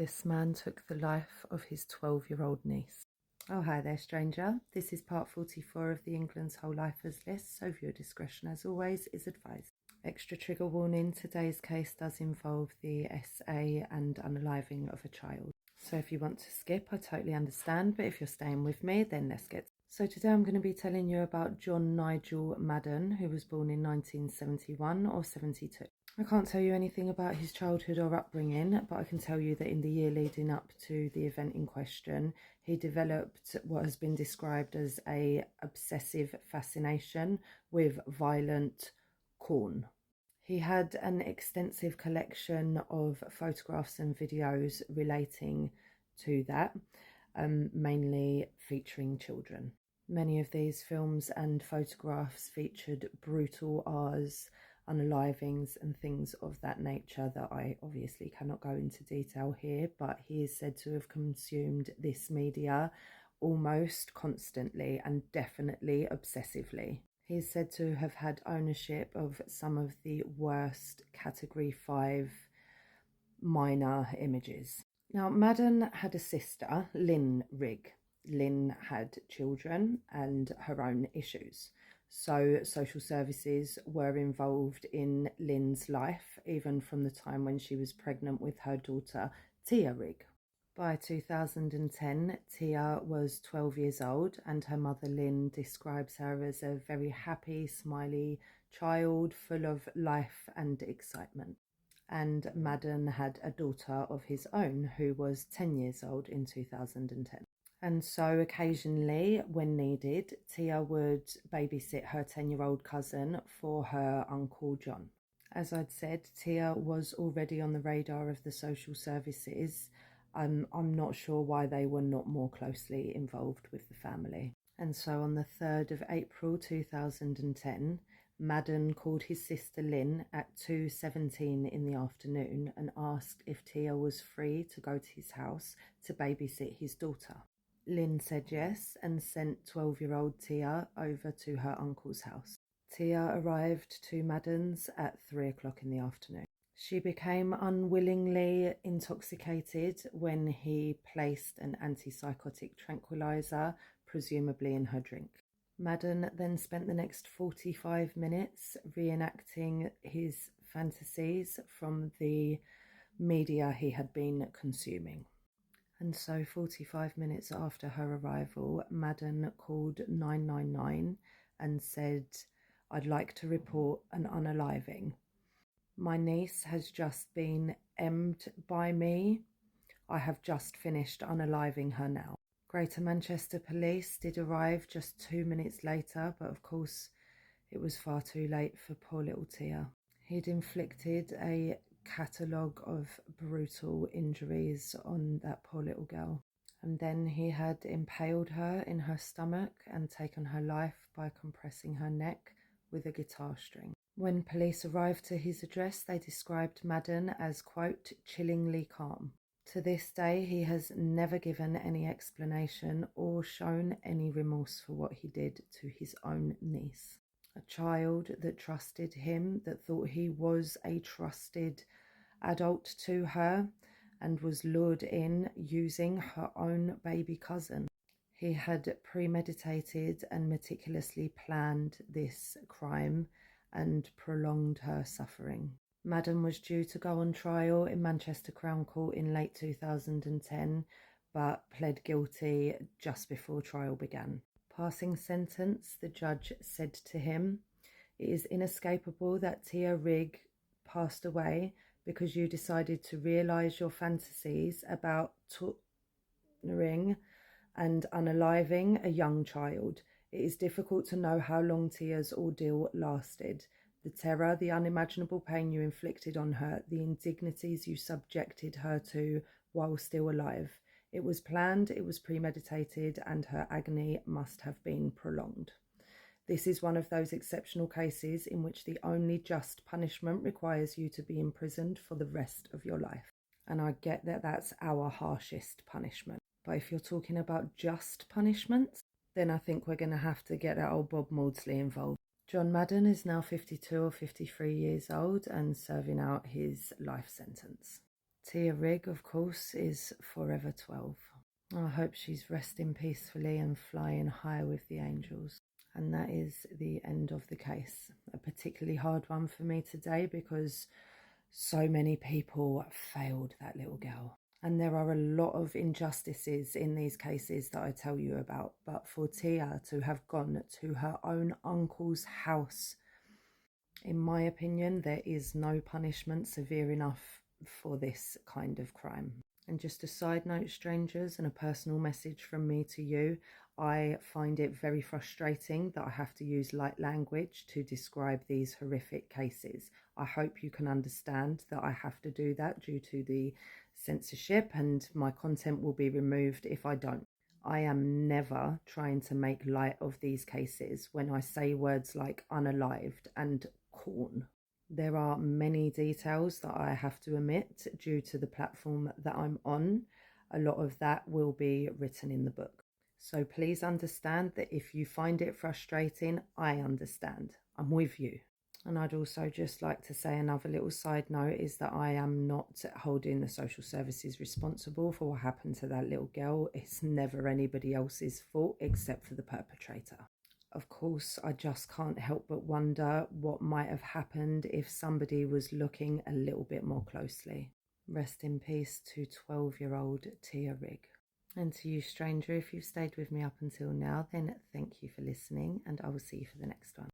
This man took the life of his 12-year-old niece. Oh, hi there, stranger. This is part 44 of the England's Whole Lifers list, so viewer discretion, as always, is advised. Extra trigger warning, today's case does involve the SA and unaliving of a child. So if you want to skip, I totally understand, but if you're staying with me, then let's get. So today I'm going to be telling you about John Nigel Maden, who was born in 1971 or 72. I can't tell you anything about his childhood or upbringing, but I can tell you that in the year leading up to the event in question, he developed what has been described as a obsessive fascination with violent porn. He had an extensive collection of photographs and videos relating to that, mainly featuring children. Many of these films and photographs featured brutal R's, unalivings and things of that nature that I obviously cannot go into detail here, but he is said to have consumed this media almost constantly and definitely obsessively. He is said to have had ownership of some of the worst Category 5 minor images. Now, Maden had a sister, Lynn Rigg. Lynn had children and her own issues. So social services were involved in Lynn's life, even from the time when she was pregnant with her daughter, Tia Rigg. By 2010, Tia was 12 years old, and her mother Lynn describes her as a very happy, smiley child full of life and excitement. And Maden had a daughter of his own who was 10 years old in 2010. And so occasionally, when needed, Tia would babysit her 10-year-old cousin for her Uncle John. As I'd said, Tia was already on the radar of the social services. I'm not sure why they were not more closely involved with the family. And so on the 3rd of April 2010, Maden called his sister Lynn at 2:17 in the afternoon and asked if Tia was free to go to his house to babysit his daughter. Lynn said yes and sent 12-year-old Tia over to her uncle's house. Tia arrived to Maden's at 3 o'clock in the afternoon. She became unwillingly intoxicated when he placed an antipsychotic tranquilizer, presumably in her drink. Maden then spent the next 45 minutes reenacting his fantasies from the media he had been consuming. And so 45 minutes after her arrival, Maden called 999 and said, "I'd like to report an unaliving. My niece has just been emmed by me. I have just finished unaliving her now." Greater Manchester Police did arrive just 2 minutes later, but of course it was far too late for poor little Tia. He'd inflicted a catalogue of brutal injuries on that poor little girl. And then he had impaled her in her stomach and taken her life by compressing her neck with a guitar string. When police arrived to his address, they described Maden as, quote, chillingly calm. To this day, he has never given any explanation or shown any remorse for what he did to his own niece. A child that trusted him, that thought he was a trusted adult to her, and was lured in using her own baby cousin. He had premeditated and meticulously planned this crime and prolonged her suffering. Maden was due to go on trial in Manchester Crown Court in late 2010, but pled guilty just before trial began. Passing sentence, the judge said to him, "It is inescapable that Tia Rigg passed away because you decided to realise your fantasies about torturing and unaliving a young child. It is difficult to know how long Tia's ordeal lasted. The terror, the unimaginable pain you inflicted on her, the indignities you subjected her to while still alive. It was planned, it was premeditated, and her agony must have been prolonged. This is one of those exceptional cases in which the only just punishment requires you to be imprisoned for the rest of your life." And I get that that's our harshest punishment. But if you're talking about just punishments, then I think we're going to have to get that old Bob Maudsley involved. John Maden is now 52 or 53 years old and serving out his life sentence. Tia Rigg, of course, is forever 12. I hope she's resting peacefully and flying high with the angels. And that is the end of the case. A particularly hard one for me today because so many people failed that little girl. And there are a lot of injustices in these cases that I tell you about. But for Tia to have gone to her own uncle's house, in my opinion, there is no punishment severe enough for this kind of crime. And just a side note, strangers, and a personal message from me to you, I find it very frustrating that I have to use light language to describe these horrific cases. I hope you can understand that I have to do that due to the censorship, and my content will be removed if I don't. I am never trying to make light of these cases when I say words like unalived and corn. There are many details that I have to omit due to the platform that I'm on. A lot of that will be written in the book. So please understand that if you find it frustrating, I understand. I'm with you. And I'd also just like to say another little side note is that I am not holding the social services responsible for what happened to that little girl. It's never anybody else's fault except for the perpetrator. Of course, I just can't help but wonder what might have happened if somebody was looking a little bit more closely. Rest in peace to 12-year-old Tia Rigg. And to you, stranger, if you've stayed with me up until now, then thank you for listening, and I will see you for the next one.